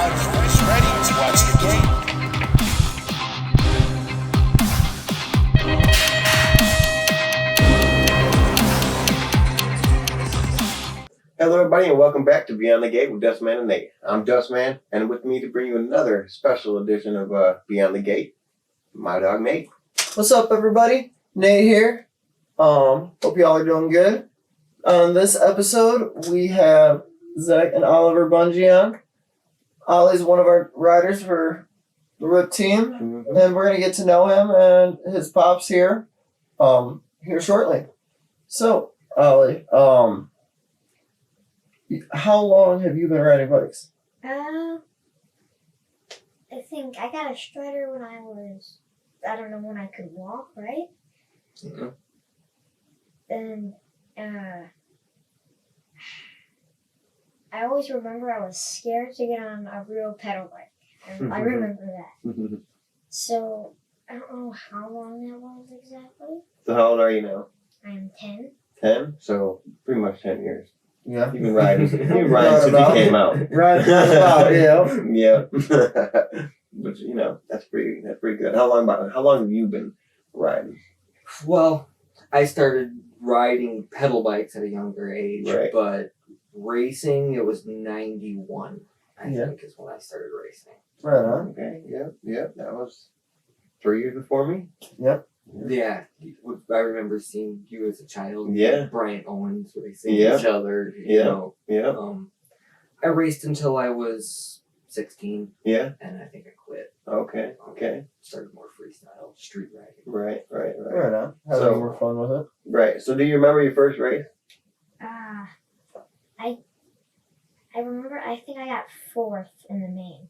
riders ready to watch the game. Hello, everybody, and welcome back to Beyond the Gate with Dustman and Nate. I'm Dustman, and with me to bring you another special edition of Beyond the Gate, my dog Nate. What's up, everybody? Nate here. Hope y'all are doing good. On this episode, we have Zach and Oliver Bunge on. Ollie's one of our riders for the RIPT team, and we're gonna get to know him and his pops here shortly. So, Ollie, how long have you been riding bikes? I think I got a strider when I was, when I could walk, right? Mm-hmm. And I always remember I was scared to get on a real pedal bike. I remember that. So, I don't know how long that was exactly. So how old are you now? I'm 10. 10? So pretty much 10 years. Yeah. You've been riding since you came out. Right about, yeah. Yeah. But that's pretty good. How long have you been riding? Well, I started riding pedal bikes at a younger age, Right. but racing, it was 91, I think, is when I started racing. Right on. Okay, yeah. That was 3 years before me. Yep. Yeah, I remember seeing you as a child. Yeah. Brian Owens racing Yeah. each other. Yeah. I raced until I was 16, Yeah. and I think I quit. Okay. Started more freestyle, street riding. Right. Right on. Having So- more fun with it. Right. So do you remember your first race? I remember, I think I got 4th in the main.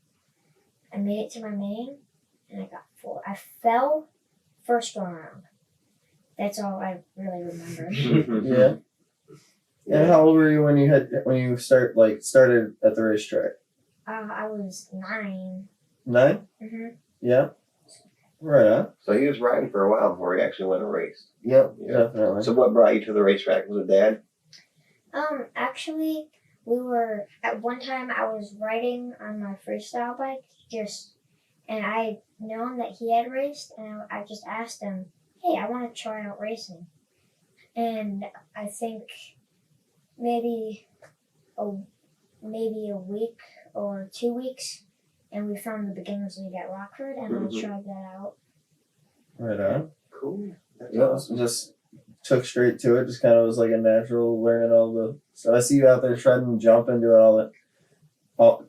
I made it to my main, and I got 4th. I fell first go around. That's all I really remember. Yeah. And how old were you when you started at the racetrack? I was 9. 9? Mm-hmm. Yeah. Right on. So he was riding for a while before he actually went and raced. Yep, Yeah. definitely. So what brought you to the racetrack? Was it Dad? Actually, at one time I was riding on my freestyle bike, and I known that he had raced, and I just asked him, hey, I want to try out racing. And I think maybe a week or 2 weeks, and we found the beginners league at Rockford, and I tried that out. Right on. Cool. That's Yep. awesome. Just took straight to it. Just kind of was like a natural learning all the. So I see you out there shredding, jumping, doing all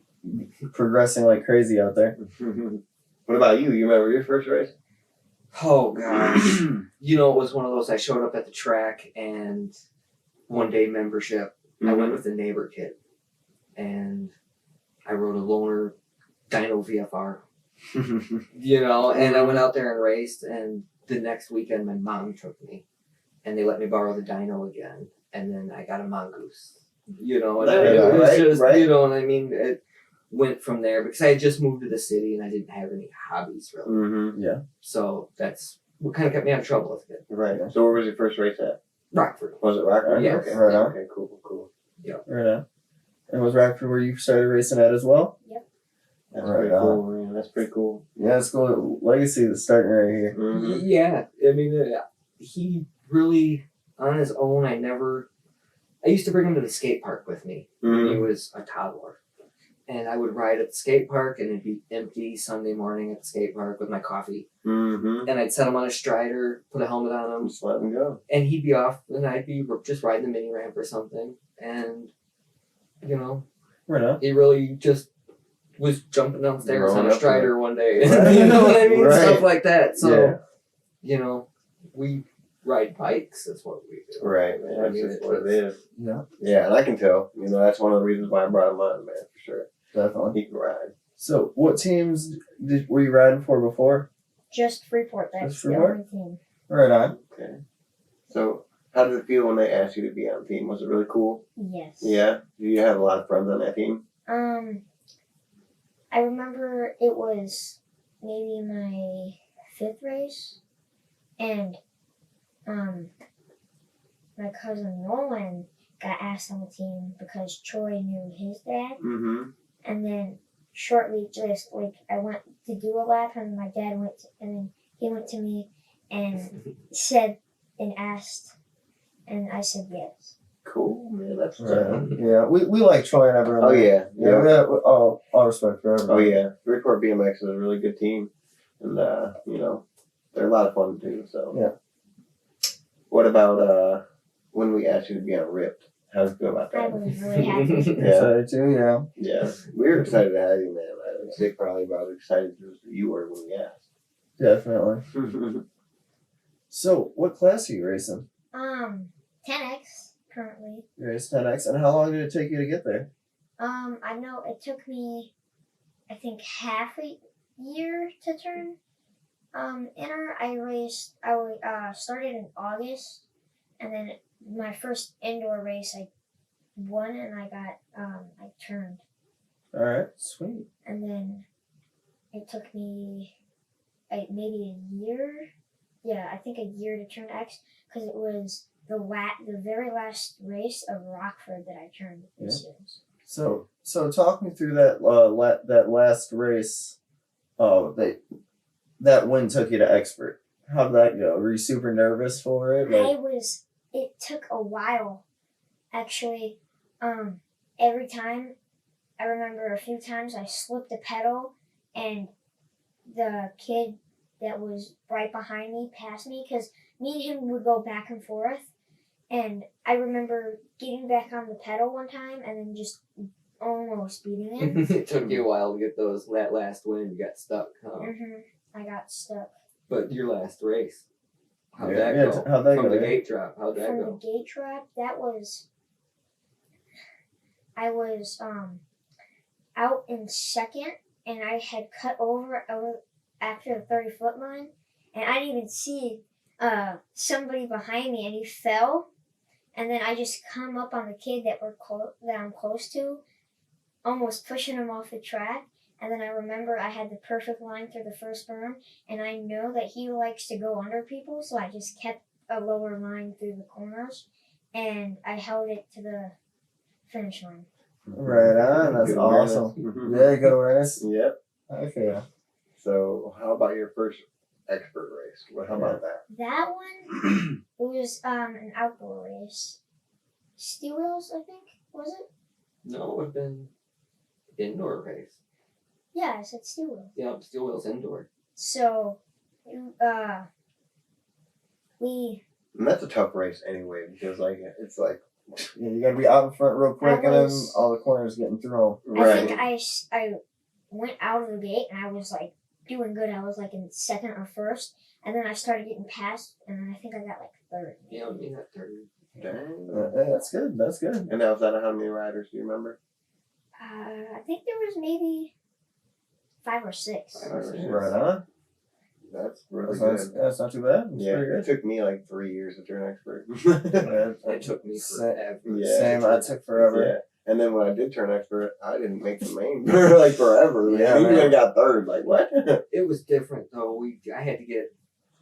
progressing like crazy out there. What about you? You remember your first race? Oh, gosh. It was one of those, I showed up at the track and one day membership. I went with a neighbor kid and I rode a loaner dyno VFR, and I went out there and raced, and the next weekend my mom took me and they let me borrow the dyno again, and then I got a mongoose, and it was just, right. you know what I mean? It went from there because I had just moved to the city and I didn't have any hobbies really. Mm-hmm. Yeah. So that's what kind of kept me out of trouble with it. Right. So where was your first race at? Rockford. Was it Rockford? Yeah. Okay. Right on. Okay. Cool. Right on. And was Rockford where you started racing at as well? Yep. That's Right pretty on. cool, man. That's pretty cool. Yeah, it's cool. Legacy that's starting right here. Mm-hmm. Yeah, I mean, he really, on his own, I used to bring him to the skate park with me when he was a toddler. And I would ride at the skate park and it'd be empty Sunday morning at the skate park with my coffee. Mm-hmm. And I'd set him on a strider, put a helmet on him, Just let him go. and he'd be off and I'd be just riding the mini ramp or something. And, Right on. he really just was jumping downstairs Growing on a up strider one day. Right. You know what I mean? Right. Stuff like that. So, Yeah. we ride bikes. That's what we do. Right, man. That's just what it is. Yeah, Yeah, and I can tell. That's one of the reasons why I brought him on, man, for sure. definitely. He can ride. So, what teams were you riding for before? Just Freeport, that's Just the Freeport? only team. Right on. Okay. So, how did it feel when they asked you to be on the team? Was it really cool? Yes. Yeah? You had a lot of friends on that team? I remember it was maybe my 5th race, and my cousin Nolan got asked on the team because Troy knew his dad, Mm-hmm. and then shortly, just like I went to do a lap, and my dad and then he went to me and said and asked, and I said yes. Cool, man. That's Right. Yeah, we like Troy and everyone. Oh there. yeah, Yeah, we have all respect for everyone. Oh yeah, Freeport BMX is a really good team, and they're a lot of fun too. So yeah. What about when we asked you to be on RIPT? How did you feel about I that? was really happy. Yeah. Excited too, yeah. Yeah, we were excited to have you, man. I was probably about as excited as you were when we asked. Definitely. So, what class are you racing? 10X currently. You race 10X, and how long did it take you to get there? I know it took me, I think, half a year to turn inner. I started in August, and then my first indoor race I won, and I turned. All right, sweet. And then it took me maybe a year. Yeah, I think a year to turn X, because it was the very last race of Rockford that I turned this year. So talk me through that that last race. That win took you to expert. How'd that go? Were you super nervous for it? It took a while, actually. Every time, I remember a few times I slipped a pedal, and the kid that was right behind me passed me, because me and him would go back and forth. And I remember getting back on the pedal one time and then just almost beating him. It took you a while to get that last win. You got stuck, huh? I got stuck. But your last race, how'd Yeah, that yeah, go? how'd that From go, the yeah? gate drop, how'd that From go? the gate drop, I was out in second, and I had cut over after the 30-foot line, and I didn't even see somebody behind me, and he fell, and then I just come up on the kid that I'm close to, almost pushing him off the track. And then I remember I had the perfect line through the first berm, and I know that he likes to go under people, so I just kept a lower line through the corners, and I held it to the finish line. Right on. That's Good awesome. awareness. Yeah, good awareness. Yep. Okay. So how about your first expert race? How about that? That one, it was an outdoor race. Steel Wheels, I think, was it? No, it would have been indoor race. Yeah, I said Steel Wheels. Yeah, Steel Wheels indoor. So, And that's a tough race anyway, because it's like Yeah, you gotta be out in front real quick, and then was- all the corners getting thrown. I think I went out of the gate and I was like doing good. I was like in second or first, and then I started getting passed, and then I think I got like third. Yeah, you got third. Dang. Hey, that's good. That's good. And that was out of how many riders? Do you remember? I think there was maybe 5 or 6. 5 or 6. Right on. That's really That's good. that's not too bad. That's Yeah, pretty it good. took me like 3 years to turn expert. Yeah, It took me Sa- forever. Yeah. Same. I took forever. Yeah. And then when I did turn expert, I didn't make the main for like forever. Yeah, Yeah, man. I got third. Like what? It was different though. I had to get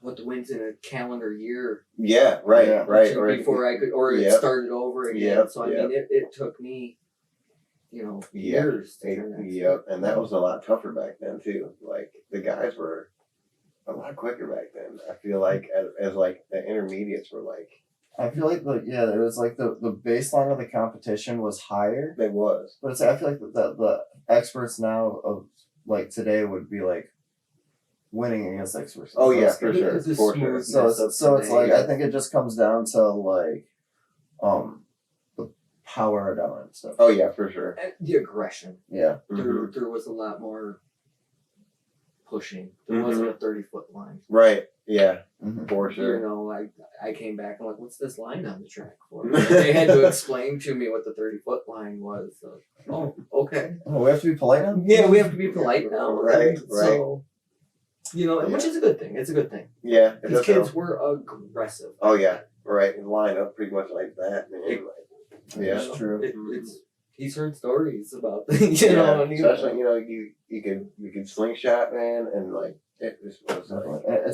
what the wins in a calendar year. Yeah, right, Yeah. right. Before I could, or it Yep. started over again. Yep, So I yep. mean, it took me, years to turn that. Yep, and that was a lot tougher back then too. Like the guys were a lot quicker back then. I feel like as like the intermediates were like I feel like it was like the baseline of the competition was higher, they was. but I feel like the experts now of like today would be like winning against experts. Oh yeah, for The- sure, the for sure. smooth- So it's like Yeah. I think it just comes down to like the power down and stuff. Oh yeah, for sure. And the aggression. Yeah. Mhm. There was a lot more pushing. There Mhm. wasn't a 30-foot line. Right. Yeah, Mm-hmm. for sure. I came back and like, what's this line on the track for? And they had to explain to me what the 30-foot line was. So, oh, okay. Oh, we have to be polite now. Yeah, we have to be polite now. Right, and right. So, which is a good thing. It's a good thing. Yeah. it These does kids help. were aggressive. Oh yeah, right. And line up pretty much like that, man. It- Yeah. That's true. It's he's heard stories about things, and especially you could slingshot, man, and like it just was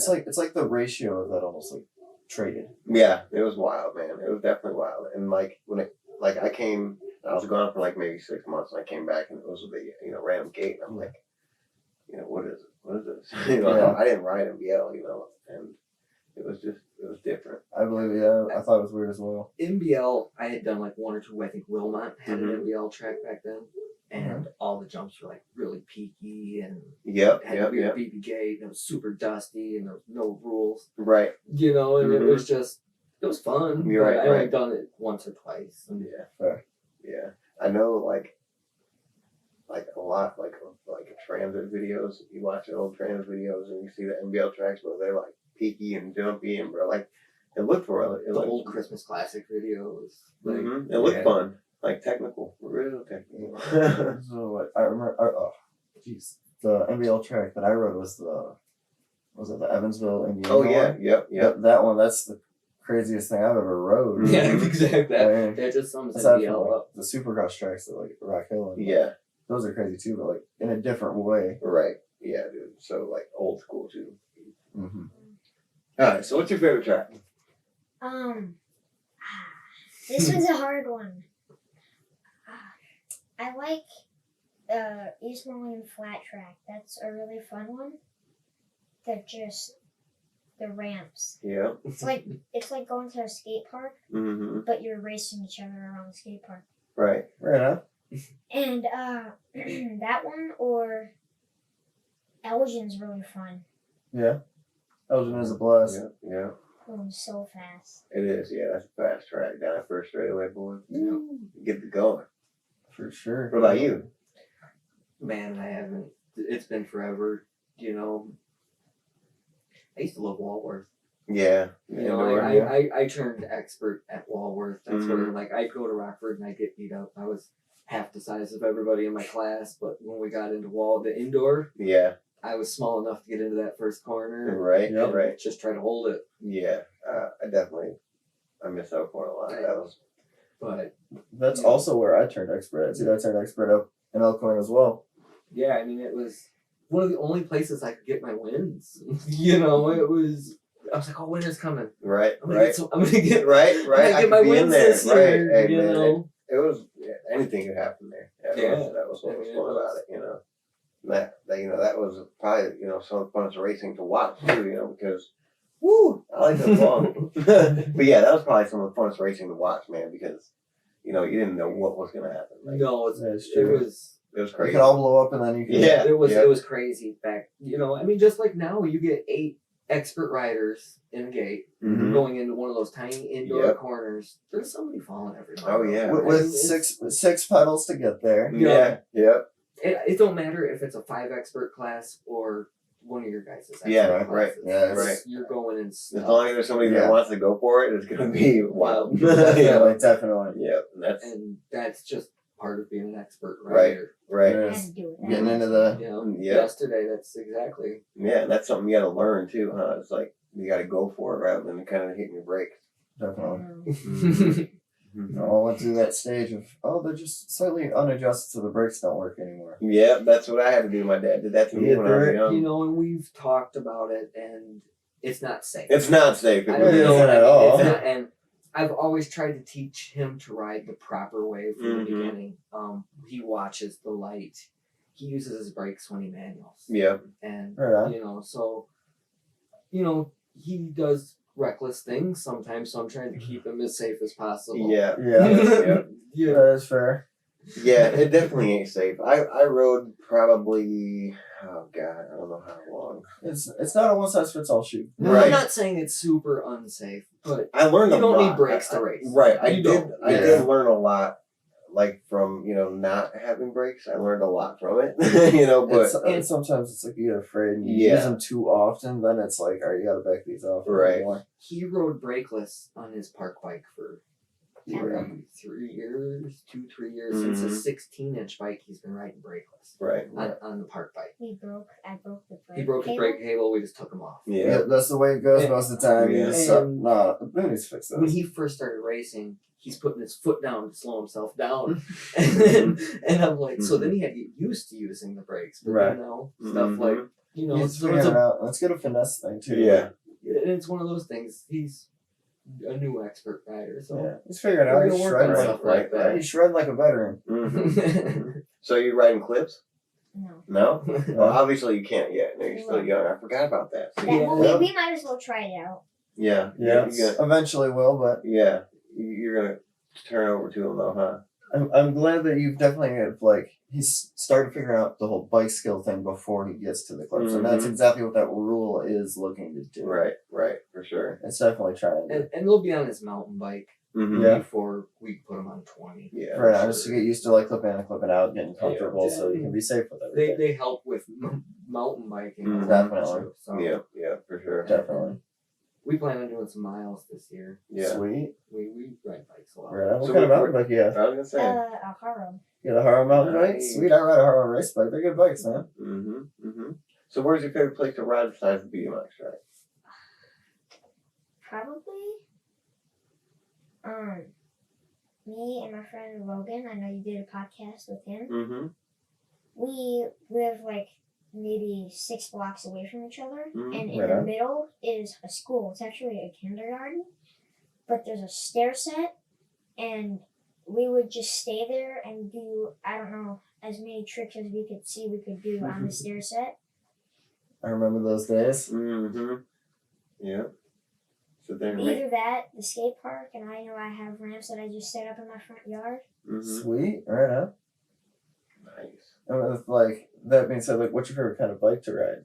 like It's like the ratio of that almost like traded. yeah, it was wild, man. It was definitely wild, and like when I came I was gone for like maybe 6 months, and I came back, and it was the random gate, and I'm like, what is it? What is this? Yeah. I didn't ride NBL, and it was different. I believe it. Yeah, I thought it was weird as well. NBL, I had done like one or two. I think Wilmot had Mhm. an NBL track back then, and all the jumps were like really peaky and Yep, had a weird BB gate, and it was super dusty, and there was no rules, right. and it was just, it was fun. You're but right, I only right. done it once or twice. And Yeah, Fair. yeah. I know, like a lot, like transit videos. You watch the old transit videos, and you see the NBL tracks, but they're like peaky and jumpy, and bro, like it looked for it. the old Christmas classic videos. Like, It looked fun, like technical, real technical. So what I remember, jeez, the NBL track that I rode was the Evansville, Indiana? Oh yeah, one? yep. That one, that's the craziest thing I've ever rode. Yeah, exactly. I mean, It just sums aside NBL from like, up. the Supercross tracks that like Rock Hill and Yeah, those are crazy too, but like in a different way. right. Yeah, dude. So like old school too. Mm-hmm. All right. So what's your favorite track? This was a hard one. I like East Moline Flat Track. That's a really fun one. They're just the ramps. Yeah. It's like going to a skate park, Mm-hmm. but you're racing each other around the skate park. Right. Right on. And that one or Elgin's really fun. Yeah. Elgin is a blast. Yeah. Going so fast. It is. Yeah, that's a fast track down that first straightaway, boy. Woo. Get it going. For sure. What about you? Man, I haven't. It's been forever. I used to love Walworth. Yeah. I turned expert at Walworth. That's where Mhm. like I'd go to Rockford and I'd get beat up. I was half the size of everybody in my class, but when we got into the indoor, Yeah. I was small enough to get into that first corner. Right. Yep. and Right. Just try to hold it. Yeah. I miss that point a lot. That was. But That's Yeah. also where I turned expert at too. I turned expert up in Elkhorn as well. yeah, I mean, it was one of the only places I could get my wins. It was. I was like, oh, winter's coming. Right. I'm gonna Right. get some. I'm gonna get. Right. I'm Right. gonna I get my could be in wins there. this Right. year. Hey, man, it was anything could happen there. That was what was Yeah, fun it about was. it. That was probably some of the funnest racing to watch too. Because woo, I like that song. But yeah, that was probably some of the funnest racing to watch, man. Because you didn't know what was gonna happen. Like, No, That's it true. was. it was You crazy. could all blow up and then you could. Yeah. It was crazy back. I mean, just like now, you get 8 expert riders in a gate Mhm. going into one of those tiny indoor Yep. corners. There's somebody falling every now Oh, and then. yeah. With, I mean, six pedals to get there. Yeah. Yep. it don't matter if it's a 5 expert class or one of your guys' expert Yeah, classes. right. Yeah, It's- right. You're going in As stuff. long as there's somebody Yeah. that wants to go for it, it's gonna be wild. Definitely, definitely. Yep. That's And that's just part of being an expert Right. rider. right. It I is. had to do it. Getting into the Yeah. Yesterday, that's exactly. Yeah, and that's something you got to learn too, huh? It's like you got to go for it rather than kind of hitting your brakes. definitely. I went through that stage of they're just slightly unadjusted, so the brakes don't work anymore. Yeah, that's what I had to do. My dad did that to me Yeah, when I was there- young. And we've talked about it, and it's not safe. It's not safe. I It don't isn't know, at all. It's not, and I've always tried to teach him to ride the proper way from the Mhm. beginning. He watches the light. He uses his brakes when he manuals. Yeah. And Right on. so he does reckless things sometimes, so I'm trying to keep him as safe as possible. Yeah. Yeah, Yep. Yeah. that is fair. Yeah, it definitely ain't safe. I rode probably, oh God, I don't know how long. It's not a one size fits all shoe. Now, Right. I'm not saying it's super unsafe, but I learned you a don't lot. need brakes to race. Right. I You did. don't. I Yeah. did learn a lot, like from not having brakes. I learned a lot from it. But And sometimes it's like you get afraid and you Yeah. use them too often, then it's like, all right, you gotta back these off. a little Right. more. he rode brakeless on his park bike for Yeah. 3 years, 2-3 years. Since Mhm. his 16-inch bike, he's been riding brakeless right. on the park bike. I broke the brake. He broke his cable. brake cable. We just took him off. Yeah, Yeah. that's the way it goes And- most of the time. You Yeah. just And- we need to fix When this. he first started racing, he's putting his foot down to slow himself down, Mm-hmm. and I'm like, so then he had to get used to using the brakes. But Right. stuff Mhm. like He's so figuring it's it out. Let's get a finesse thing too. Yeah. and it's one of those things. He's a new expert rider. So Yeah, he's figuring it out. we're He's gonna work shredding on like stuff like that. he's shredding like a veteran. Mm-hmm. So you riding clips? No. No? Well, obviously you can't yet. No, you're still young. I forgot about that. See, Yeah. Well, we might as well try it out. Yeah. Yeah, You're gonna, eventually will, but yeah. You're gonna turn over to him though, huh? I'm glad that you've definitely he's started figuring out the whole bike skill thing before he gets to the clips, and that's Mhm. exactly what that rule is looking to do. Right, for sure. It's definitely trying to. and they'll be on his mountain bike Mm-hmm. Yeah. before we put him on 20. Yeah. Right, for just to sure. get used to like clipping in and clipping out, getting comfortable, Yeah. so you can be safe with They everything. help with mountain biking. Mhm. Definitely. too, so. Yeah, for sure. Definitely. We plan on doing some miles this year. Yeah. Sweet. We ride bikes a lot. Right. What So kind of what- mountain bike you have? I was gonna say. A Haro. You got a Haro mountain bike? Nice. Sweet. I ride a Haro race bike. They're good bikes, man. So where's your favorite place to ride besides the BMX track? Probably. Me and my friend Logan. I know you did a podcast with him. Mm-hmm. We live like maybe 6 blocks away from each other, Mhm. and in Right the on. middle is a school. It's actually a kindergarten, but there's a stair set, and we would just stay there and do, I don't know, as many tricks as we could see we could do on the stair set. I remember those days. Mm-hmm. Yeah. So then make. Either that, the skate park, and I know I have ramps that I just set up in my front yard. Mm-hmm. Sweet. Right on. Nice. And with, like, that being said, like, what's your favorite kind of bike to ride?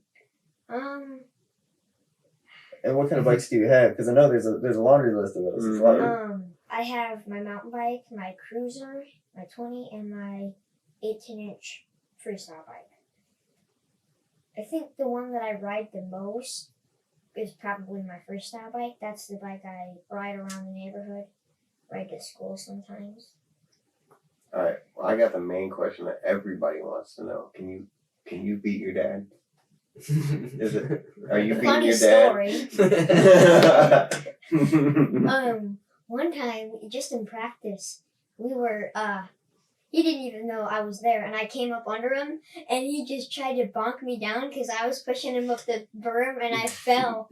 And what kind of bikes do you have? Because I know there's a laundry list of those. There's a lot of- I have my mountain bike, my cruiser, my 20, and my 18-inch freestyle bike. I think the one that I ride the most is probably my freestyle bike. That's the bike I ride around the neighborhood, ride to school sometimes. All right. Well, I got the main question that everybody wants to know. Can you beat your dad? Is it? Are you beating Funny your dad? story. One time, just in practice, we were, he didn't even know I was there, and I came up under him, and he just tried to bonk me down because I was pushing him up the berm, and I fell.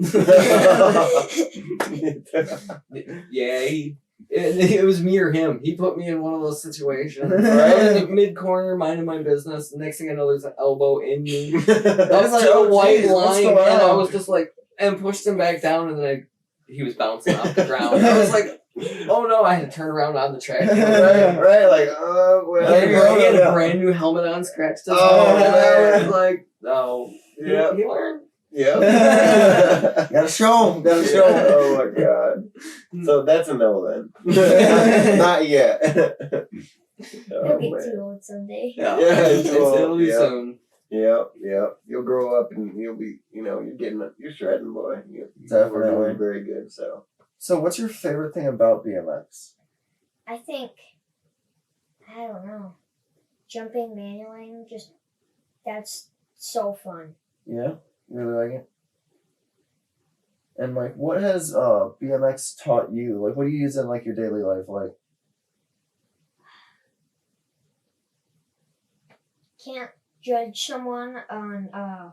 Yeah, it was me or him. He put me in one of those situations. Right in the mid corner, minding my business. The next thing I know, there's an elbow in me. I was Up like, to oh, the white geez, what's line, going and I on? was just like, and pushed him back down, and then he was bouncing off the ground. I was like, oh no, I had to turn around on the track. right, like, well, He had Yeah. a brand new helmet on, scratched his Oh, head. man. I was like, no. Yeah. He learned. Yeah. Gotta show him. Gotta show him. Oh my god. So that's a no then. Not yet. He'll Oh, get man. too old someday. Yeah, Yeah, it'll be yeah. soon. Yep. You'll grow up and you'll be, you're shredding, boy. You're Definitely. doing very good. So. So, what's your favorite thing about BMX? I think, I don't know, jumping manualing, that's so fun. Yeah, you really like it. And like, what has BMX taught you? Like, what do you use in like your daily life? Like, Can't judge someone on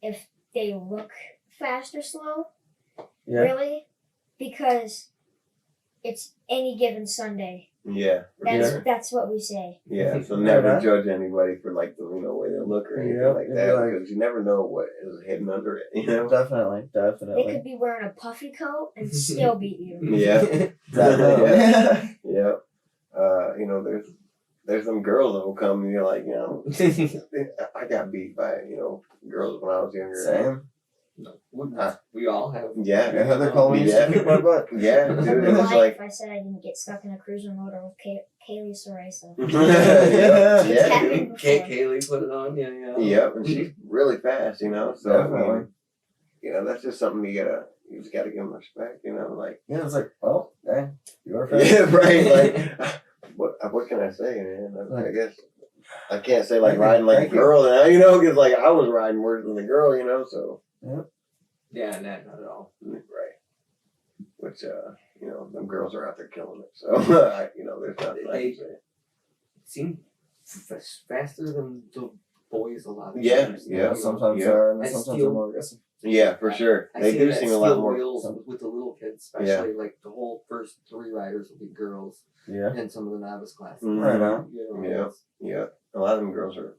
if they look fast or slow, yeah, really, because it's any given Sunday. Yeah. That's what we say. Yeah. So Yeah, never man. judge anybody for like the way they look or anything Yep, like you'd that be like- because you never know what is hidden under it. You know. definitely. They could be wearing a puffy coat and still beat you. Yeah. Definitely. Yeah. There's some girls that will come and you're like, I got beat by, girls when I was younger. Same. We all have. Yeah. Yeah, Heather Coleman used to kick my butt. Yeah, dude. It was Life, like, I said I didn't get stuck in a cruiser motor with Kaylee Soresa. yeah. It's happened before. Kaylee put it on. Yeah. Yep, and she's really fast, So Definitely. that's just something you just gotta give them respect, like Yeah, it's like, well, dang, you are fast. yeah, right. Like, what can I say, man? I guess I can't say like riding like Thank a you. girl now, because like I was riding worse than the girl, So Yeah, not at all. right, which them girls are out there killing it. So there's nothing I can say. Seem faster than the boys a lot of Yeah, times. yeah. Sometimes Yeah. they are, and I sometimes steal- they're more aggressive. Yeah, for sure. I They see do that seem a lot steel more. wheels with the little kids, especially like the whole first 3 riders will be girls, Yeah. and some of the novice classes. Mhm. Right on. You know, Yeah. Yeah, a lot of them girls are,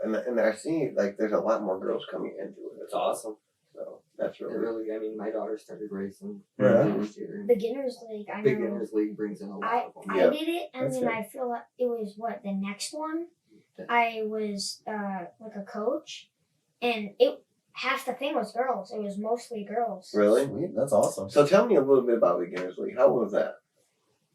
and I see like there's a lot more girls coming into it. it's awesome. So that's It really. really, I mean, my daughter started racing Yeah. last year. Beginners League. I know. Beginners League brings in a lot of them. Yeah. I did it, and That's then good. I feel like it was the next one. Yeah. I was like a coach, and half the thing was girls. It was mostly girls. Really? Sweet. That's awesome. So tell me a little bit about Beginners League. How was that?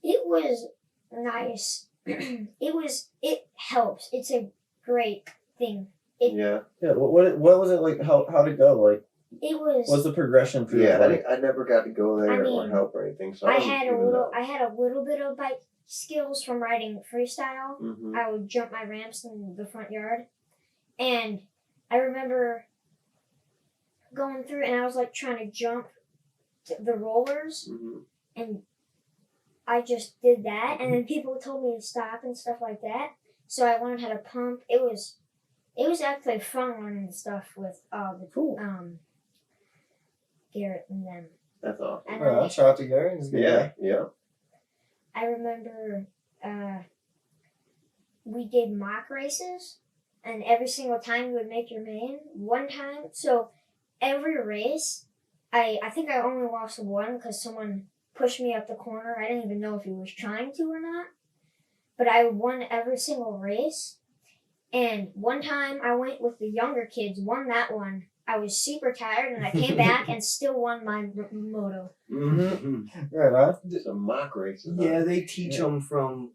It was nice. It helps. It's a great thing. Yeah. Yeah. What was it like? How'd it go? Like, It was. what's the progression through? Yeah, Like, I never got to go there I or mean, help or anything. So I don't had even know. I had a little bit of bike skills from riding freestyle. Mhm. I would jump my ramps in the front yard, and I remember going through, and I was like trying to jump the rollers, Mhm. and I just did that, and then people told me to stop and stuff like that. So I learned how to pump. It was actually fun learning stuff with Cool. Garrett and them. That's awesome. And Right on. Shout out to Gary. He's a good Yeah, guy. yeah. I remember we did mock races, and every single time you would make your main. One time, so every race, I think I only lost one because someone pushed me up the corner. I didn't even know if he was trying to or not. But I won every single race. And one time I went with the younger kids, won that one. I was super tired, and I came back and still won my moto. Mm-hmm. Right on. Some mock races. huh? Yeah, they teach Yeah. them from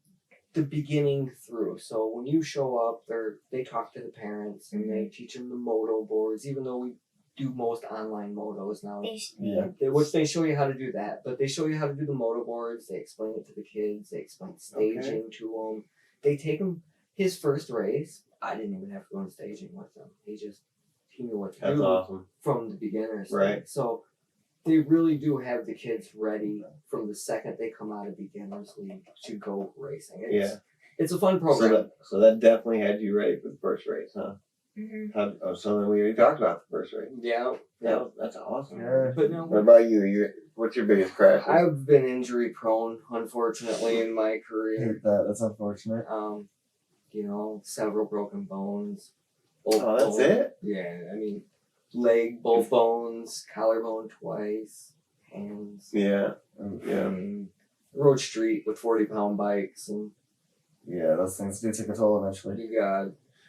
the beginning through. So when you show up, they talk to the parents and they teach them the moto boards. Even though we do most online motos now, Yeah. which they show you how to do that. But they show you how to do the moto boards. They explain it to the kids. They explain staging to them. They take him his first race. I didn't even have to go on staging with him. He knew what to That's do awesome. from the beginners. Right. So they really do have the kids ready from the second they come out of Beginners League to go racing. It's a fun program. So that definitely had you ready for the first race, huh? Mm-hmm. So then we already talked about the first race. Yeah. That's awesome. Yeah. But no, What about you? What's your biggest crash? I've been injury prone, unfortunately, in my I career. hate that. That's unfortunate. Several broken bones. Oh, that's it? Yeah, I mean, leg, both bones, collarbone twice, hands. Yeah. Yeah. Rode street with 40-pound bikes, and Yeah, those things do take a toll eventually. you got.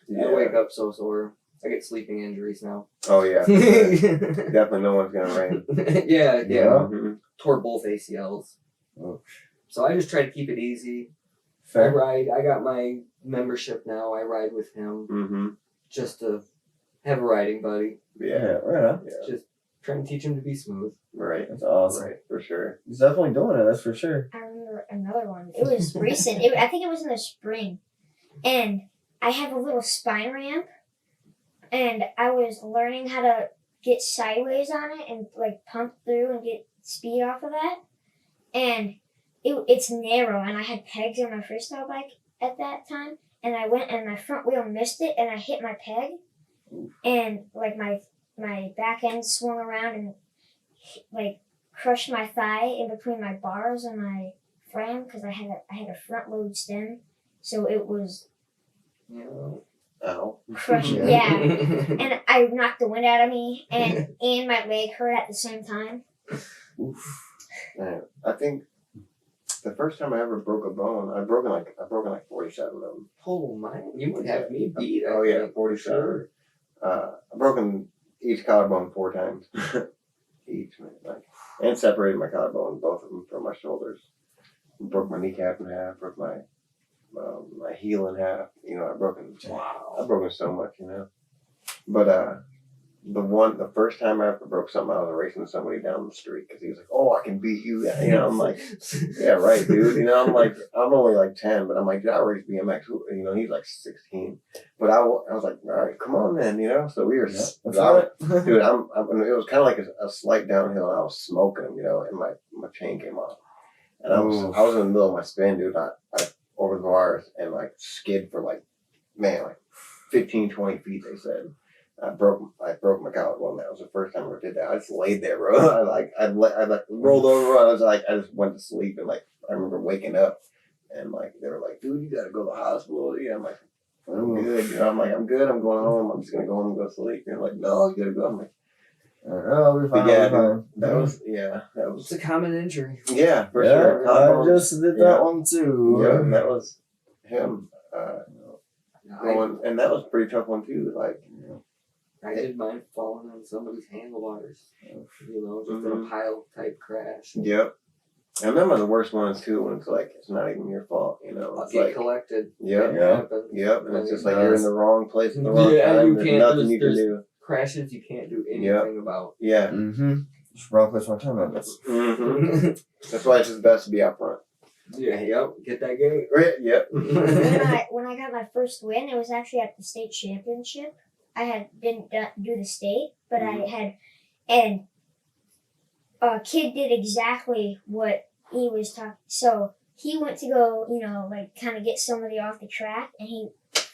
Yeah. I wake up so sore. I get sleeping injuries now. Oh yeah. yeah, Definitely no one's gonna rain. yeah. Mhm. Tore both ACLs. Oh. So I just try to keep it easy. I Fair. ride. I got my membership now. I ride with him Mhm. just to have a riding buddy. Yeah. Yeah, right on. Yeah. Just trying to teach him to be smooth. Right. That's awesome. Right. For sure. He's definitely doing it, that's for sure. I remember another one. It was recent. I think it was in the spring. And I have a little spine ramp. And I was learning how to get sideways on it and like pump through and get speed off of that. And it's narrow, and I had pegs on my freestyle bike at that time. And I went and my front wheel missed it, and I hit my peg. And like my back end swung around and like crushed my thigh in between my bars and my frame because I had a front load stem, so it was Ow. crushed. Yeah. Yeah, and I knocked the wind out of me, and my leg hurt at the same time. Man, I think the first time I ever broke a bone, I've broken like 47 of them. Oh my! You would have me beat. Oh yeah, 47. Sure. I've broken each collarbone 4 times. Each, man, and separated my collarbone, both of them from my shoulders. Broke my kneecap in half. Broke my heel in half. I've broken so much. But the first time I ever broke something, I was racing somebody down the street because he was like, "Oh, I can beat you." I'm like, "Yeah, right, dude." I'm like, I'm only like 10, but I'm like, I race BMX. He's like 16. But I was like, "All right, come on, then." So we were, That's dude. right. It was kind of like a slight downhill, and I was smoking him, and my chain came off, and I was in the middle of my spin, dude. I over the bars and like skid for like 15, 20 feet. They said. I broke my collarbone. That was the first time I ever did that. I just laid there, bro. I rolled over. I just went to sleep, and like I remember waking up, and like they were like, "Dude, you gotta go to the hospital." Yeah, I'm like, "I'm good." You know, I'm like, "I'm good. I'm going home. I'm just gonna go home and go to sleep." And they're like, "No, you gotta go." I'm like, Oh, we're fine. yeah, we're fine. that was It's a common injury. yeah, for Yeah, sure. I Collarbones. just did that one too. Yeah, that was him. I, Going, and that was a pretty tough one too. Like, I did mine falling on somebody's handlebars. You know, just in a pile type crash. yep. And them are the worst ones too. When it's like it's not even your fault. You know, I'll it's get like collected. yep, It Yeah. happens. yep. And it's just like Nice. you're in the wrong place at the wrong Yeah, time. you There's can't- nothing you can there's- do. Crashes you can't do anything Yep. about. Yeah. Mm-hmm. Just wrong place, wrong time. That's hmm That's why it's just best to be up front. Yeah, yep. Get that gate. Right? Yep. When I got my first win, it was actually at the state championship. I didn't do the state, but I had, and a kid did exactly what he was talking. So he went to go, like kind of get somebody off the track, and he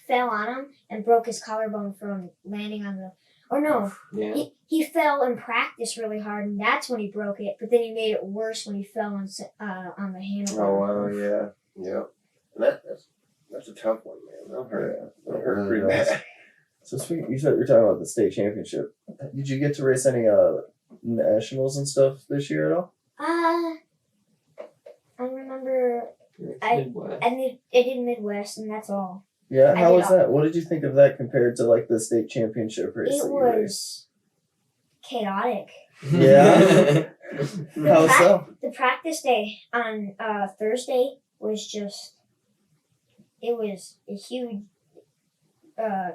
fell on him and broke his collarbone from landing on the. Or no, Yeah. he fell in practice really hard, and that's when he broke it. But then he made it worse when he fell on the handlebar. Oh wow, yeah, yep. And that's a tough one, man. That'll hurt. That'll hurt pretty Really does. bad. So speaking, you said you're talking about the state championship. Did you get to race any nationals and stuff this year at all? I remember Midwest. I did Midwest, and that's all. Yeah. I How did was all- that? What did you think of that compared to like the state championship race? It that you raced? was chaotic. Yeah. How prac- so? The practice day on Thursday was just. It was a huge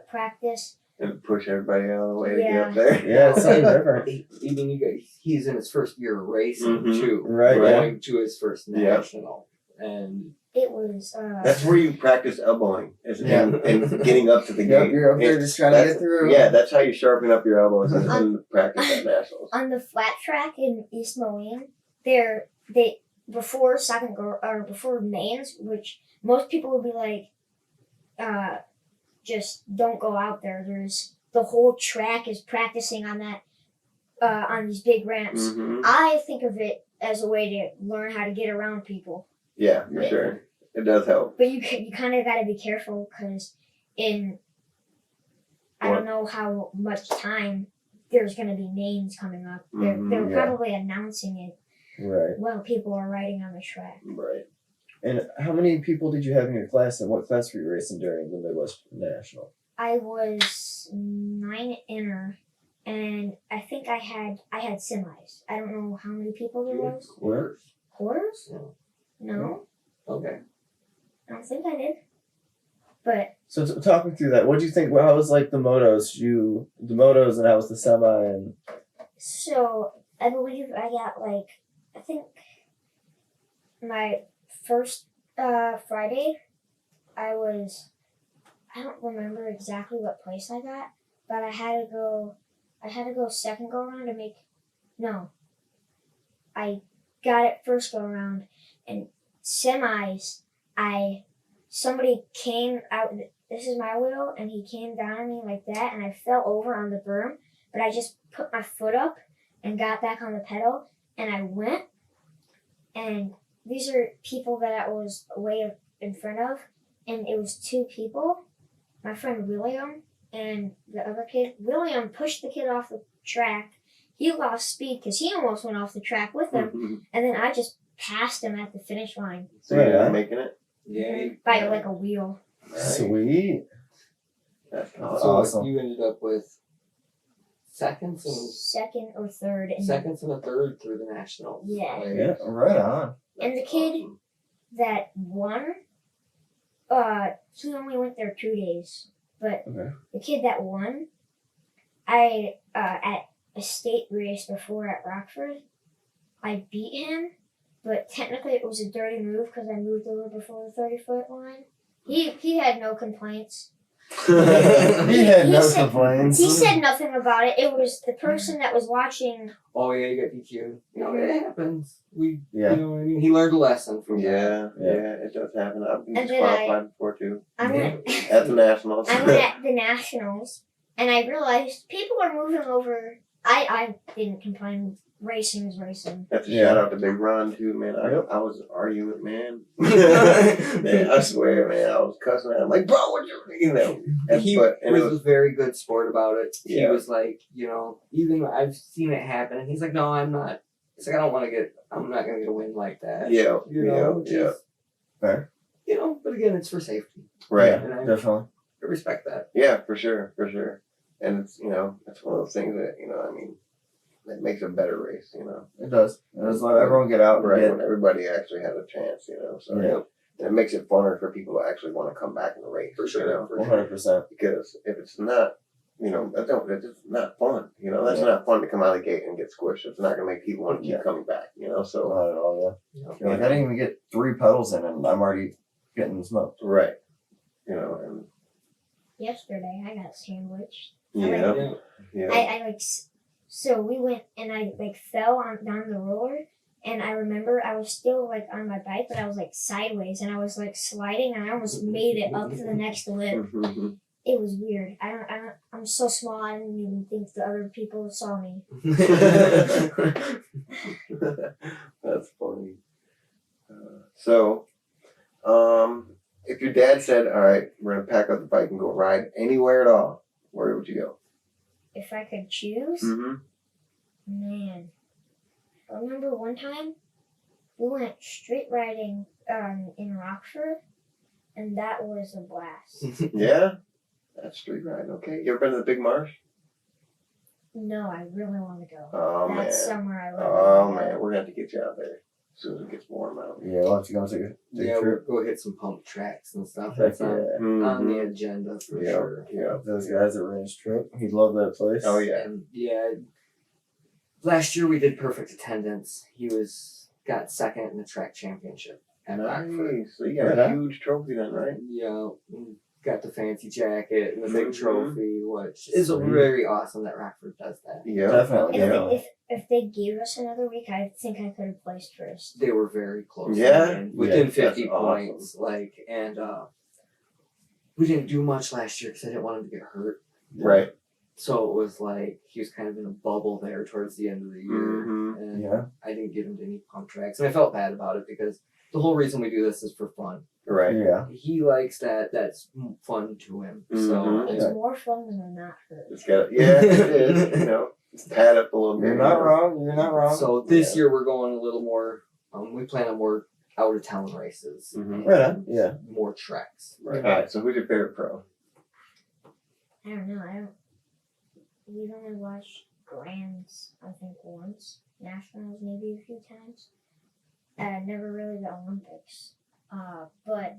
practice. And push everybody out of the way to get Yeah. up there. Yeah, it's something different. Even he's in his first year of racing Mhm. too. Right, Going to his first Yeah. national. And It was. That's where you practice elbowing, is Yeah. and getting up to the Yep, gate. you're up there It's- just trying to that's- get through. Yeah, that's how you sharpen up your elbows in practice at nationals. On the flat track in East Moline, before before mains, which most people would be like, just don't go out there. The whole track is practicing on that, on these big ramps. hmm I think of it as a way to learn how to get around people, Yeah, for sure. It does help. but you kind of got to be careful because I don't know how much time there's going to be mains coming up. They're Mhm, yeah. probably announcing it Right. while people are riding on the track. Right. And how many people did you have in your class, and what class were you racing during the Midwest National? I was 9 inner, and I think I had semis. I don't know how many people there was. quarters. Quarters? No. No, Okay. I don't think I did. But So talk me through that. What do you think? How was like the motos? And how was the semi? And so I believe I got I think my first Friday, I don't remember exactly what place I got, but I had to go second go around to make. No, I got it first go around, and semis. Somebody came out. This is my wheel, and he came down on me like that, and I fell over on the berm. But I just put my foot up and got back on the pedal, and I went. And these are people that I was way in front of, and it was 2 people. My friend William and the other kid. William pushed the kid off the track. He lost speed because he almost went off the track with him, Mhm. and then I just passed him at the finish line So you're Yeah. not making it? Yeah. by like a wheel. sweet. That's So awesome. Awesome. you ended up with seconds Second or third. And and a third through the nationals. Yeah. Like, Yeah, right on. And the That's kid awesome. that won, he only went there 2 days. But Okay. the kid that won, I at a state race before at Rockford, I beat him, but technically it was a dirty move because I moved over before the 30-foot line. He had no complaints. He had He no said- complaints. He said nothing about it. It was the person that was watching. Oh yeah, you got DQ'd. You know, it happens. Yeah. You know what I mean? He learned a lesson from that. Yeah, Yeah. yeah, it does happen. I've been And then disqualified before too. I went. At the nationals. I went at the nationals, And I realized people are moving over. I didn't complain. Racing is racing. That's a Yeah. shout out to Big Ron too, man. Yep. I was arguing, man. Man, I swear, man, I was cussing. I'm like, bro, what you know? And, He but, and it was a very good sport about it. He Yeah. was like, even I've seen it happen, and he's like, no, I'm not. He's like, I'm not gonna get a win like that. yeah, Just, Fair. but again, it's for safety. right. And I Definitely. respect that. Yeah, for sure. And it's it's one of those things that it makes a better race. It does. Just let everyone get out and Right, get. when everybody actually has a chance. So Yeah. and it makes it funner for people to actually want to come back in the race. For sure. 100%. Because if it's not, it's just not fun. That's not fun to come out of the gate and get squished. It's not going to make people want to keep Yeah. coming back. So Not at all. Yeah. You're like, I didn't even get 3 pedals in, and I'm already getting smoked. right. And Yesterday, I got sandwiched. yeah. I like, so we went and I like fell down the roller. And I remember I was still like on my bike, but I was like sideways and I was like sliding and I almost made it up to the next lip. It was weird. I'm so small. I didn't even think the other people saw me. That's funny. If your dad said, "All right, we're gonna pack up the bike and go ride anywhere at all," where would you go? If I could choose, man. I remember one time we went street riding in Rockford, and that was a blast. Yeah, that's street riding. Okay, you ever been to the Big Marsh? No, I really want to go. Oh That's man. somewhere I really Oh want to man, go. we're gonna have to get you out there as soon as it gets warm out. Yeah, we'll have to go take a Yeah, trip. we'll go hit some pump tracks and stuff. Heck That's on the agenda for Yeah, sure. yeah. Those guys at Racetrack, he'd love that place. Oh yeah. And last year we did perfect attendance. He got second in the track championship at Rockford. Nice. So you got Right a on. huge trophy then, right? Yeah, got the fancy jacket and the big Mhm. trophy, which is Sweet. very awesome that Rockford does that. Yeah. Definitely. Yeah. If they gave us another week, I think I could have placed first. They were very close. Yeah? I mean, within Yeah, 50 that's awesome. points. And we didn't do much last year because I didn't want him to get hurt. Right. So it was like he was kind of in a bubble there towards the end of the year. Mhm. And Yeah. I didn't get him to any pump tracks. And I felt bad about it because the whole reason we do this is for fun. Right. Yeah. He likes that. That's fun to him. Mhm. So It's Yeah. more fun when they're not hurt. It's got yeah, it is. Just pad up a little bit. You're not wrong. You're not wrong. So this year we're going a little more. We plan on more out of town races. Mhm. and Right on, yeah. More tracks. Right. All right. So who's your favorite pro? I don't know. We've only watched Grands, I think, once. Nationals, maybe a few times. Never really the Olympics. But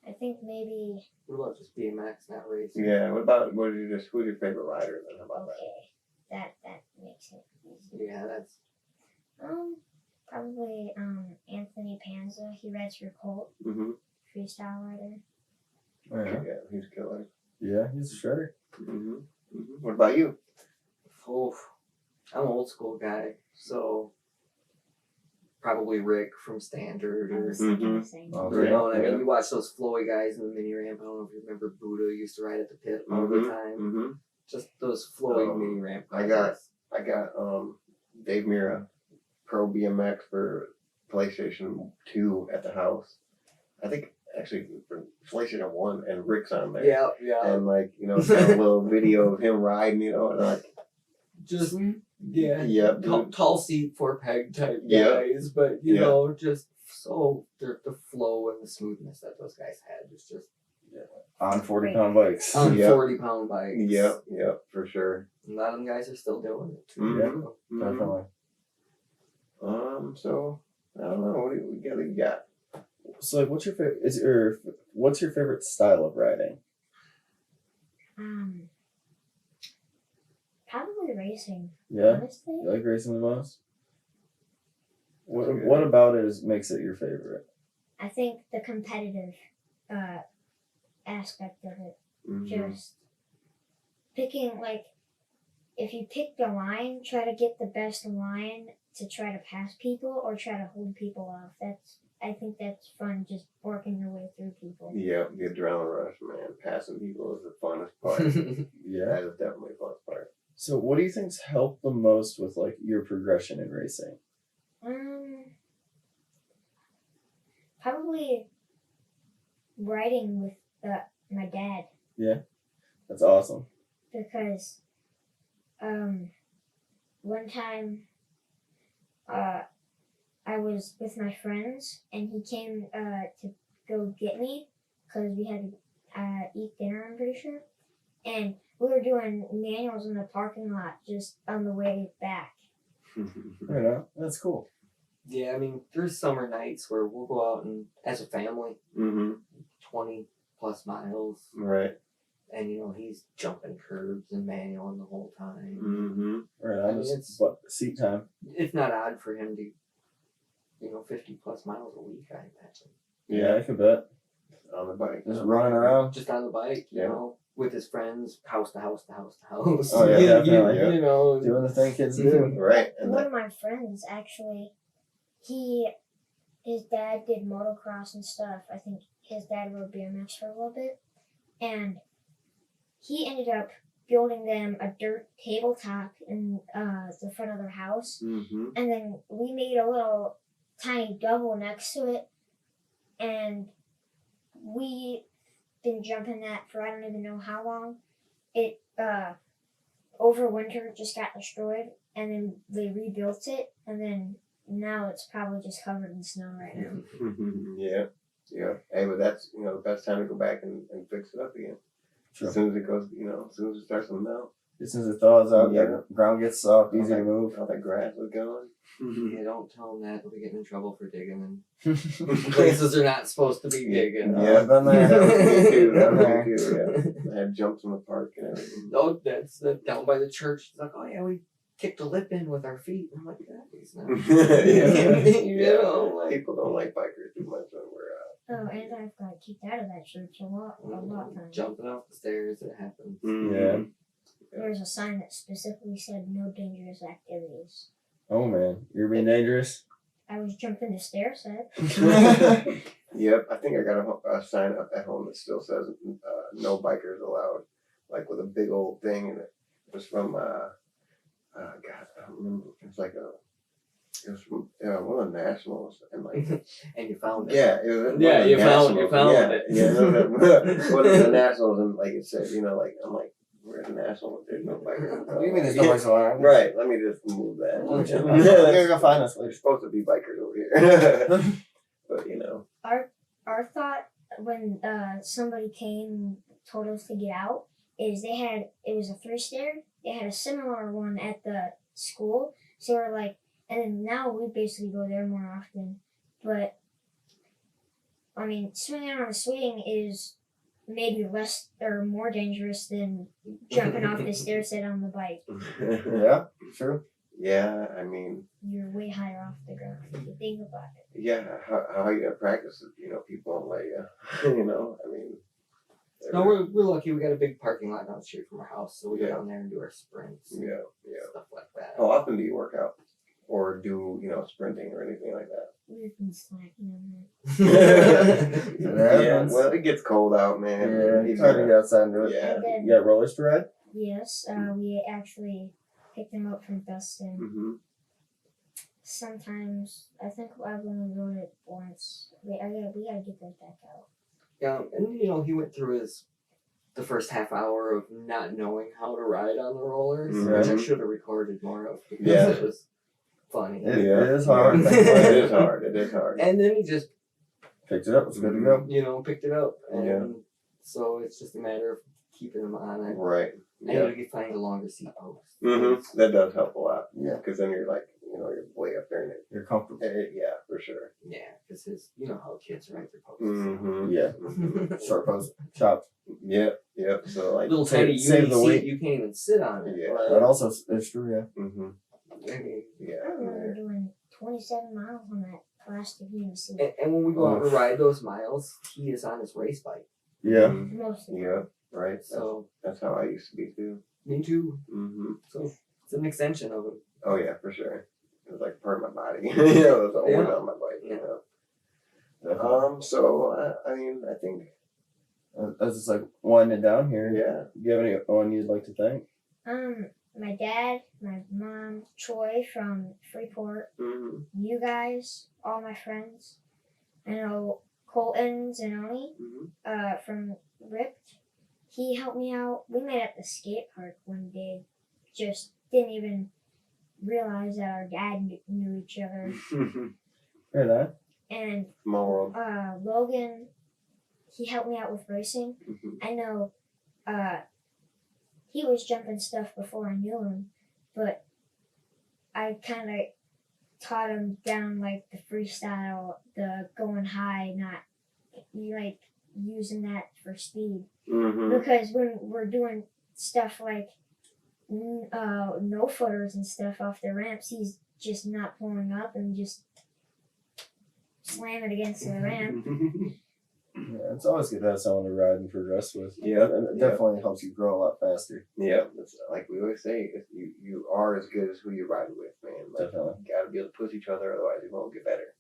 I think maybe, What about just BMX, not racing? Yeah. Who's your favorite rider then? How about okay, that makes it easy. Yeah, that's Probably Anthony Panza. He rides for Colt, that? Mm-hmm. freestyle rider. Yeah. Yeah, he's a killer. Yeah, he's a shredder. Mm-hmm. Mm-hmm. What about you? I'm an old school guy, so probably Rick from Standard I or was thinking Mhm. the same. Oh, you know what I Yeah. mean? You watch those flowy guys in the mini ramp. I don't know if you remember Buddha used to ride at the pit all the time. Mm-hmm. Just those flowy Um, mini ramp I guys. got Dave Mira Pro BMX for PlayStation 2 at the house. I think actually for PlayStation 1 and Rick's on there. Yeah. And it's got a little video of him riding, and Just Yep. tall seat, 4-peg type Yeah. guys, but you Yeah. know, just so the flow and the smoothness that those guys had is just On 40-pound bikes. on Yep. 40-pound bikes. Yep, for sure. A lot of them guys are still doing it. Mhm. Definitely. So I don't know. What do we got? So, like, what's your favorite style of riding? Probably racing. Yeah, Honestly, you like racing the most. That's good. What about it makes it your favorite? I think the competitive aspect of it. Mhm. Just picking, if you pick the line, try to get the best line to try to pass people or try to hold people off. I think that's fun, just working your way through people. Yeah, the adrenaline rush, man. Passing people is the funnest part. Yeah. That is definitely the funnest part. So, what do you think's helped the most with like your progression in racing? Probably riding with my dad. Yeah, that's awesome. Because one time I was with my friends and he came to go get me because we had to eat dinner, I'm pretty sure, and we were doing manuals in the parking lot just on the way back. Right on. That's cool. Yeah, I mean, there's summer nights where we'll go out and, as a family, 20 plus miles, Right. and he's jumping curbs and manualing the whole time. Right I on. mean, Just what seat time? It's not odd for him to, 50 plus miles a week, I imagine. Yeah, I could bet. On the bike. Just running around. Just on the bike, Yeah. with his friends, house to house to house to house. Oh, yeah, definitely. Yeah. Doing the thing kids do. Right. And One that, of my friends actually, his dad did motocross and stuff. I think his dad rode BMX for a little bit, and he ended up building them a dirt tabletop in the front of their house, and then we made a little tiny double next to it, and we been jumping that for I don't even know how long. It over winter just got destroyed, and then they rebuilt it, and then now it's probably just covered in snow right now. yeah. Yeah. Hey, but that's, the best time to go back and fix it up again. Sure. As soon as it goes, as soon as it starts to melt. As soon as it thaws out, Yeah. the ground gets soft, easy to move. All that grass was going. Yeah, don't tell him that. They'll be getting in trouble for digging in places they're not supposed to be digging. Yeah, I've been there. That was me too. That Been was there. me too, yeah. I had jumps in the park and everything. No, that's down by the church. It's like, oh yeah, we kicked a lip in with our feet. I'm like, that is not. People don't like bikers too much when we're out. Oh, and I've got kicked out of that church a lot of times. Jumping off the stairs, it happens. Yeah. There's a sign that specifically said no dangerous activities. Oh man, you're being dangerous. I was jumping the stair set. Yep, I think I got a sign up at home that still says no bikers allowed, like with a big old thing, and it was from God, I don't remember. It was from one of the nationals, and like And you found it. yeah, it was Yeah, one of the you found nationals. it. Yeah, one of the nationals, and like it said, like I'm like, we're the national, there's no bikers. What do you mean there's no bikes allowed? Right, let me just move that. You're gonna go find us later. There's supposed to be bikers over here. But Our thought when somebody came and told us to get out is it was a 3-stair. They had a similar one at the school, so we're like, and then now we basically go there more often. But I mean, swinging on a swing is maybe less or more dangerous than jumping off the stair set on the bike. Yeah, true. Yeah, I mean, You're way higher off the ground if you think about it. yeah, how are you gonna practice it? People don't let you. I mean. No, we're lucky. We got a big parking lot down the street from our house, so we go Yeah. down there and do our sprints. and Yeah. Stuff like that. How often do you work out? Or do, sprinting or anything like that? We've been slacking on Yeah, well, it gets cold out, man. Yeah, it's hard to get outside and do it. Yeah. that. You got rollers to ride? Yes, we actually picked them up from Dustin. Mm-hmm. Sometimes I think I've only rode it once. We gotta get that back out. Yeah, and he went through the first half hour of not knowing how to ride on the rollers, which I Mhm. should have recorded more of because Yeah. it was funny. It Yeah. is hard. Yeah. It is hard. It is hard. And then he just Picked it up. It's good to go. picked it up, and Yeah. so it's just a matter of keeping him on it. Right. I Yeah. need to find a longer seat post. Mm-hmm. That does help a lot. Yeah. Because then you're like, you're way up there and You're comfortable. yeah, for sure. Yeah, because how kids ride their posts. Mm-hmm. Yeah. Mhm. Short post. Chop. Yep. So like. Little Save- tiny save uni the seat, weight. you can't even sit on it. Yeah. Like, That also is true, yeah. Mm-hmm. I mean, I Yeah. remember doing 27 miles on that plastic unit. and when we go out and ride those miles, he is on his race bike. Yeah. Mhm. Most of the Yeah. Right. So That's how I used to be too. me too. Mm-hmm. So it's an extension of him. Oh yeah, for sure. It was like part of my body. It was always Yeah. on my bike. Yeah. I mean, I think, As it's like winding down here, yeah. do you have anyone you'd like to thank? My dad, my mom, Troy from Freeport, Mm-hmm. you guys, all my friends. I know Colton Zanoni, Mm-hmm. from RIPT. He helped me out. We met at the skate park one day. Just didn't even realize that our dad knew each other. Right on. And Small world. Logan, he helped me out with racing. Mm-hmm. I know he was jumping stuff before I knew him, but I kind of taught him down like the freestyle, the going high, not like using that for speed. Mm-hmm. Because when we're doing stuff like no footers and stuff off the ramps, he's just not pulling up and just slamming against the ramp. Yeah, it's always good to have someone to ride and progress with. Yeah, And it yeah. definitely helps you grow a lot faster. Yeah, it's like we always say, if you are as good as who you ride with, man. Like, Definitely. you gotta be able to push each other, otherwise you won't get better.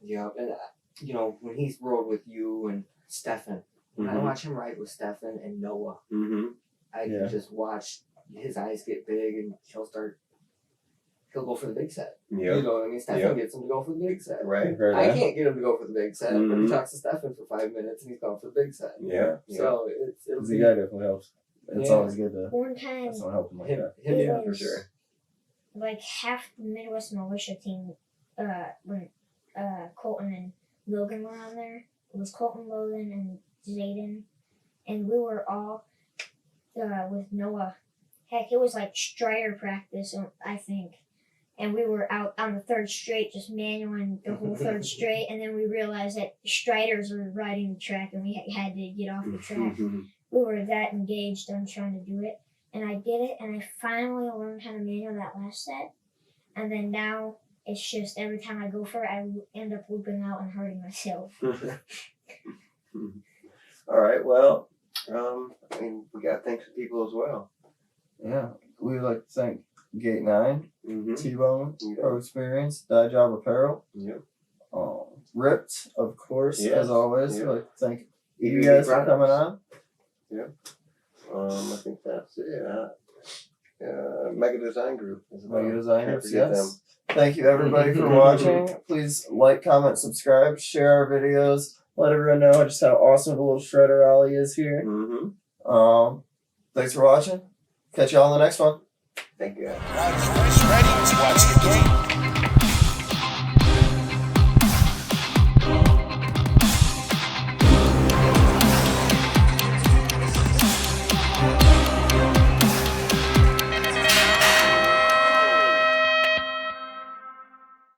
Yeah, and you know, when he's rode with you and Stefan, when I watch him ride with Stefan and Noah, Mm-hmm. I Yeah. can just watch his eyes get big and he'll go for the big set. Yeah. You know what I mean? Stefan gets him to go for the big set. Right. Right I on. can't get him to go for the big set, but Mhm. he talks to Stefan for 5 minutes and he's going for the big set. Yeah. Yeah. So it'll The be guy definitely helps. It's Yeah. always good to One time, have someone helping like him, that. him it Yeah, for was sure. like half the Midwest Militia team, when Colton and Logan were on there. It was Colton, Logan, and Zayden, and we were all with Noah. Heck, it was like Strider practice, I think. And we were out on the third straight, just manualing the whole third straight, and then we realized that Striders were riding the track, and we had to get off the track. We were that engaged on trying to do it, and I did it, and I finally learned how to manual that last set. And then now it's just every time I go for it, I end up looping out and hurting myself. All right. Well, I mean, we got thanks to people as well. Yeah. We would like to thank Gate 9, Mm-hmm. T-Bone, Yeah. Pro Experience, Dye Job Apparel, Yep. RIPT, of course, Yes. as always. Yeah. We'd like to thank you EDD guys for products. coming on. I think that's it. Mega Design Group. As well. Mega Design Can't Groups, forget yes. Thank you everybody for watching. Please like, comment, subscribe, share our videos. Let everyone know just how awesome the little shredder Ollie is here. Mm-hmm. Thanks for watching. Catch y'all on the next one. Thank you. Riders ready to watch the game.